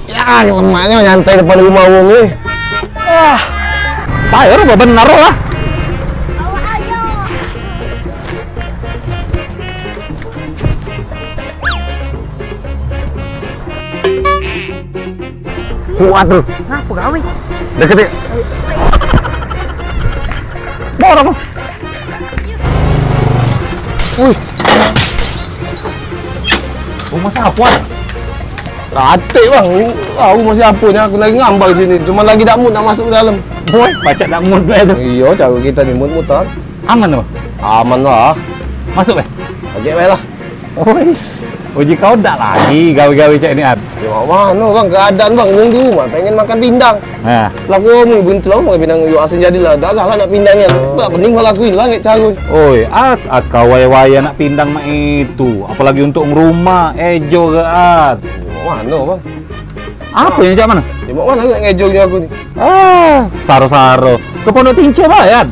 Ya, lemaknya nyantai depan rumah wong nih. Ah, bayar apa benar lah. Kuat tuh. Ngapa gawe? Deket ya. Bawa apa? Wih. Rumah siapa? Atik bang, aku masih ampun, aku lagi ngambang sini. Cuma lagi tak mood nak masuk ke dalam. Boy, baca tak mood tu. Iya, cara kita ni mood-mutan. Aman tu? Aman lah. Masuk Ajak baik lah. Wis. Uji kau dak lagi gawe-gawe cak ni Ad. Ya mana bang, keadaan bang, nunggu rumah, pengen makan pindang. Nah, Laku mu buntu lah makan pindang, yuk asin jadilah. Dah lah nak pindangnya. Tak pening malah lakuin lah ngek cara. oi, Ad kau waya-waya nak pindang mak itu. Apalagi untuk rumah, ejo ke Ad. Mana bang? Apa yang cak mana? Ya mana ngek ngejoknya aku ni? Ah, saro-saro. Ke Pondok Tince bah, Ad.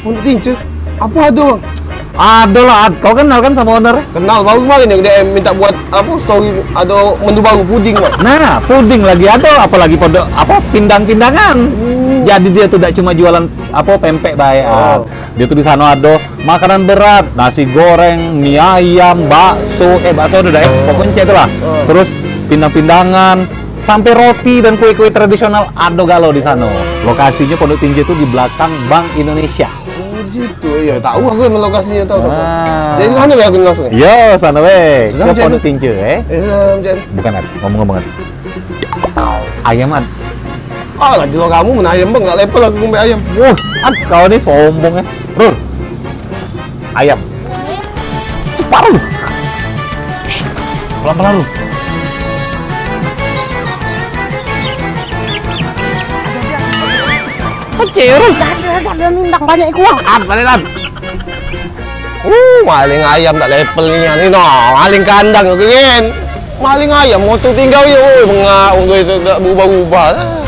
Untuk tinca. Apa ada bang? Ada lah, Ad. Kau kenal kan sama owner? Kenal baru kemarin yang dia minta buat apa story ada menu baru puding bang. Nah, puding lagi ada, apalagi pondok apa pindang-pindangan. Jadi dia tuh tidak cuma jualan apa pempek baik. Dia tuh di sana ada makanan berat, nasi goreng, mie ayam, bakso, bakso udah deh, pokoknya itu lah. Terus pindang-pindangan, sampai roti dan kue-kue tradisional ada galau di sana. Lokasinya Pondok Tinje itu di belakang Bank Indonesia. Di situ ya, tahu aku yang lokasinya tahu. Ah. Jadi sana ya aku langsung. Yo, sana weh. Sudah, Ke Cik, Pondok tu. Tinje, Macam Bukan, Ad. Ngomong-ngomong, Ad. Ayam, Ad. ah lah jual kamu mana ayam bang, tak level aku ngombe ayam. Ad, kau ini sombong ya. Rur. Ayam. Cepat lu. Pelan-pelan lu. Kecil. Ada mindang banyak kuah. Balik lan. Maling ayam tak level ni no, maling kandang aku kan. Maling ayam motor tinggal ya, bengak, itu tak berubah-ubah.